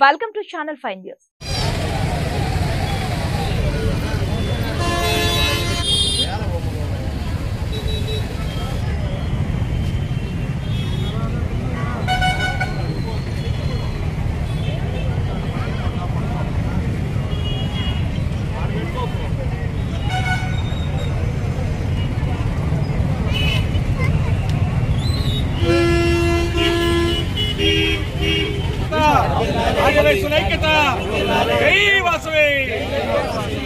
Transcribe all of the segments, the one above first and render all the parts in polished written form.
Welcome to Channel 5 News. जय वासवे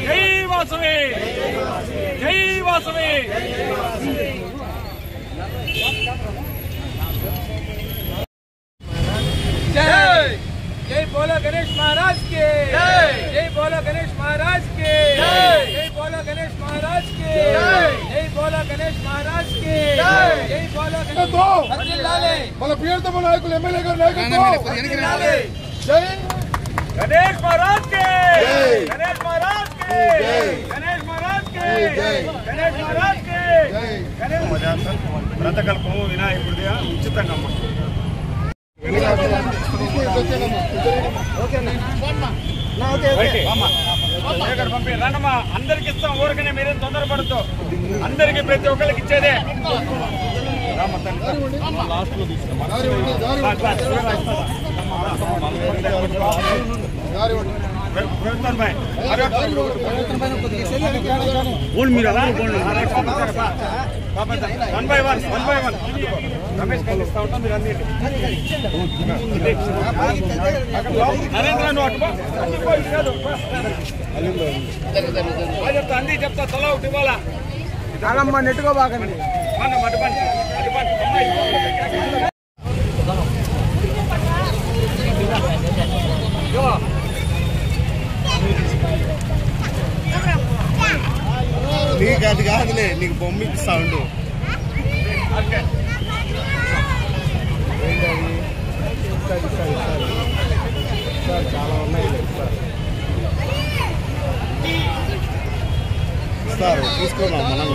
जय वासवे जय वासवे जय जय बोलो गणेश महाराज के जय बोलो गणेश महाराज के जय बोलो गणेश महाराज के जय बोलो गणेश महाराज के जय बोलो प्रियतम नायक एमएलए जय गणेश महाराज के गणेश महाराज के गणेश महाराज के गणेश महाराज के व्रतकल्पము వినాయకుడిగా ఉచితంగా రండమ్మా అందరికి ఇస్తాం ఊరికనే మీరేం తొందరపడుతూ అందరికి ప్రతి ఒక్కరికి ఇచ్చేదే మీరు అలా వన్ బై వన్ రమేష్ కలిస్తా ఉంటాం మీరు అన్ని నరేంద్ర నువ్వు అటు అంది చెప్తా తల ఒకటి ఇవ్వాలా చాలమ్మా నెట్టుకో బాగండి నీకు అది కాదులే నీకు బొమ్మ సౌండ్ చాలా ఉన్నాయి సార్ తీసుకున్నాం మనం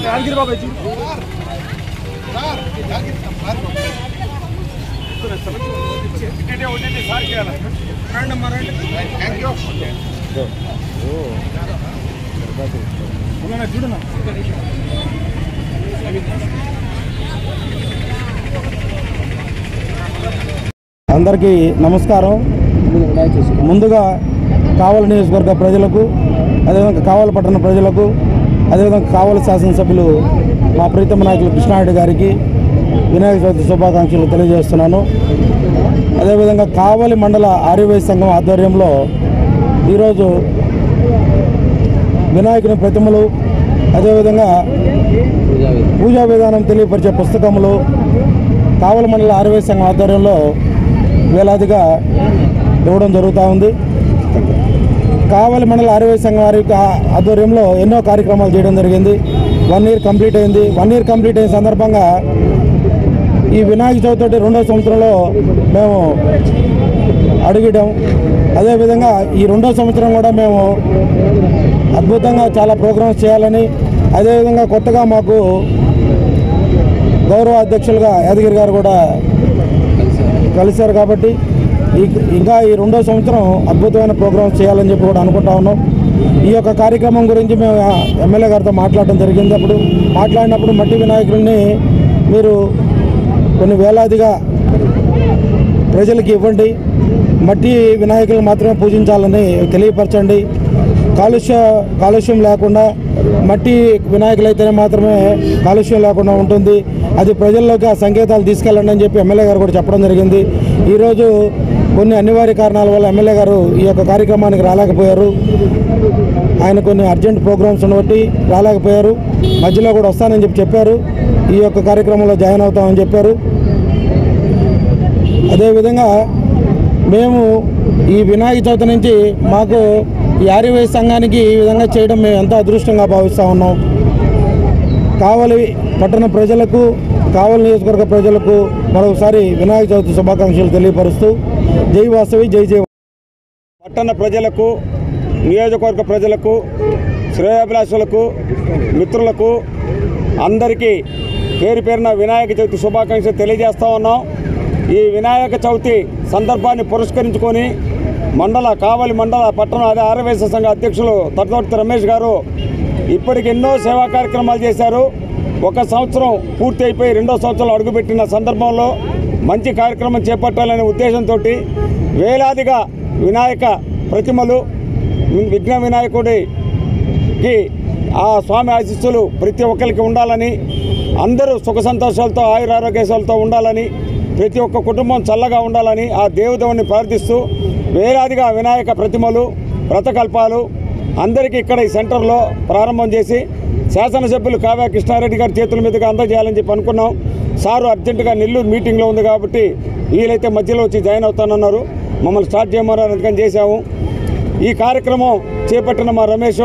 यादगिरी बाबा जी అందరికీ నమస్కారం. ముందుగా కావలి నియోజకవర్గ ప్రజలకు, అదేవిధంగా కావలి పట్టణ ప్రజలకు, అదేవిధంగా కావలి శాసనసభ్యులు మా ప్రీతమ నాయకులు కృష్ణారెడ్డి గారికి వినాయక చవితి శుభాకాంక్షలు తెలియజేస్తున్నాను. అదేవిధంగా కావలి మండల ఆర్యవైశ్య సంఘం ఆధ్వర్యంలో ఈరోజు వినాయకుని ప్రతిమలు, అదేవిధంగా పూజా విధానం తెలియపరిచే పుస్తకములు కావలి మండల ఆర్యవైశ్య సంఘం ఆధ్వర్యంలో వేలాదిగా ఇవ్వడం జరుగుతూ ఉంది. కావలి మండల ఆర్యవైశ్య సంఘం వారి ఆధ్వర్యంలో ఎన్నో కార్యక్రమాలు చేయడం జరిగింది. 1 year కంప్లీట్ అయింది. 1 year కంప్లీట్ అయిన సందర్భంగా ఈ వినాయక చవితి రెండో సంవత్సరంలో మేము అడిగడం, అదేవిధంగా ఈ రెండో సంవత్సరం కూడా మేము అద్భుతంగా చాలా ప్రోగ్రామ్స్ చేయాలని, అదేవిధంగా కొత్తగా మాకు గౌరవ అధ్యక్షులుగా యాదగిరి గారు కూడా కలిశారు కాబట్టి ఇంకా ఈ రెండో సంవత్సరం అద్భుతమైన ప్రోగ్రామ్స్ చేయాలని చెప్పి కూడా అనుకుంటా ఉన్నాం. ఈ యొక్క కార్యక్రమం గురించి మేము ఎమ్మెల్యే గారితో మాట్లాడడం జరిగింది. అప్పుడు మాట్లాడినప్పుడు మట్టి వినాయకుడిని మీరు కొన్ని వేలాదిగా ప్రజలకి ఇవ్వండి, మట్టి వినాయకులు మాత్రమే పూజించాలని తెలియపరచండి, కాలుష్యం లేకుండా మట్టి వినాయకులు అయితేనే మాత్రమే కాలుష్యం లేకుండా ఉంటుంది, అది ప్రజల్లోకి ఆ సంకేతాలు తీసుకెళ్ళండి అని చెప్పి ఎమ్మెల్యే గారు కూడా చెప్పడం జరిగింది. ఈరోజు కొన్ని అనివార్య కారణాల వల్ల ఎమ్మెల్యే గారు ఈ యొక్క కార్యక్రమానికి రాలేకపోయారు. ఆయన కొన్ని అర్జెంట్ ప్రోగ్రామ్స్ బట్టి రాలేకపోయారు. మధ్యలో కూడా వస్తానని చెప్పారు. ఈ యొక్క కార్యక్రమంలో జాయిన్ అవుతామని చెప్పారు. అదేవిధంగా మేము ఈ వినాయక చవితి నుంచి మాకు ఈ ఆర్యవైశ్య సంఘానికి ఈ విధంగా చేయడం మేము ఎంతో అదృష్టంగా భావిస్తూ ఉన్నాం. కావలి పట్టణ ప్రజలకు, కావలి నియోజకవర్గ ప్రజలకు మరొకసారి వినాయక చవితి శుభాకాంక్షలు తెలియపరుస్తూ జై వాసవి, జై జై. పట్టణ ప్రజలకు, నియోజకవర్గ ప్రజలకు, శ్రేయోభిలాషులకు, మిత్రులకు అందరికీ పేరు పేరున వినాయక చవితి శుభాకాంక్షలు తెలియజేస్తూ ఉన్నాం. ఈ వినాయక చవితి సందర్భాన్ని పురస్కరించుకొని కావలి మండల పట్టణ ఆర్యవైశ్య సంఘ అధ్యక్షులు తటవర్తి రమేష్ గారు ఇప్పటికి ఎన్నో సేవా కార్యక్రమాలు చేశారు. ఒక సంవత్సరం పూర్తి అయిపోయి రెండో సంవత్సరం అడుగుపెట్టిన సందర్భంలో మంచి కార్యక్రమం చేపట్టాలనే ఉద్దేశంతో వేలాదిగా వినాయక ప్రతిమలు, విఘ్న వినాయకుడికి ఆ స్వామి ఆశీస్సులు ప్రతి ఒక్కరికి ఉండాలని, అందరూ సుఖ సంతోషాలతో ఆయురారోగ్యాలతో ఉండాలని, ప్రతి ఒక్క కుటుంబం చల్లగా ఉండాలని ఆ దేవుని ప్రార్థిస్తూ వేలాదిగా వినాయక ప్రతిమలు, వ్రతకల్పాలు అందరికీ ఇక్కడ ఈ సెంటర్లో ప్రారంభం చేసి శాసనసభ్యులు కావ్య కృష్ణారెడ్డి గారి చేతుల మీదుగా అందజేయాలని చెప్పి అనుకున్నాం. సారు అర్జెంటుగా నెల్లూరు మీటింగ్లో ఉంది కాబట్టి వీలైతే మధ్యలో వచ్చి జాయిన్ అవుతానన్నారు. మమ్మల్ని స్టార్ట్ చేయమన్నారు, అందుకని చేశాము. ఈ కార్యక్రమం చేపట్టిన మా రమేష్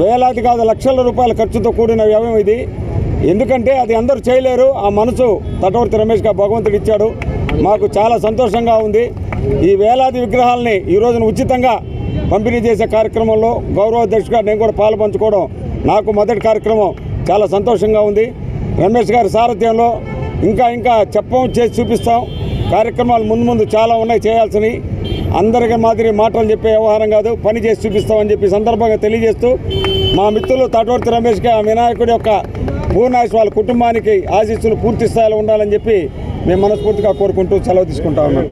వేలాది కాదు లక్షల రూపాయల ఖర్చుతో కూడిన వ్యయం ఇది. ఎందుకంటే అది అందరూ చేయలేరు. ఆ మనసు తటవర్తి రమేష్గా భగవంతుడు ఇచ్చాడు. మాకు చాలా సంతోషంగా ఉంది. ఈ వేలాది విగ్రహాలని ఈ రోజున ఉచితంగా పంపిణీ చేసే కార్యక్రమంలో గౌరవాధ్యక్షుడిగా నేను కూడా పాలు పంచుకోవడం నాకు మొదటి కార్యక్రమం. చాలా సంతోషంగా ఉంది. రమేష్ గారి సారథ్యంలో ఇంకా చేసి చూపిస్తాం. కార్యక్రమాలు ముందు చాలా ఉన్నాయి చేయాల్సినవి. అందరికీ మాదిరి మాటలు చెప్పే వ్యవహారం కాదు, పని చేసి చూపిస్తామని చెప్పి సందర్భంగా తెలియజేస్తూ మా మిత్రులు తటవర్తి రమేష్కి ఆ వినాయకుడి యొక్క పూర్ణాయుష్ వాళ్ళ కుటుంబానికి ఆశీస్సులు పూర్తి స్థాయిలో ఉండాలని చెప్పి మేము మనస్ఫూర్తిగా కోరుకుంటూ సెలవు తీసుకుంటా ఉన్నాం.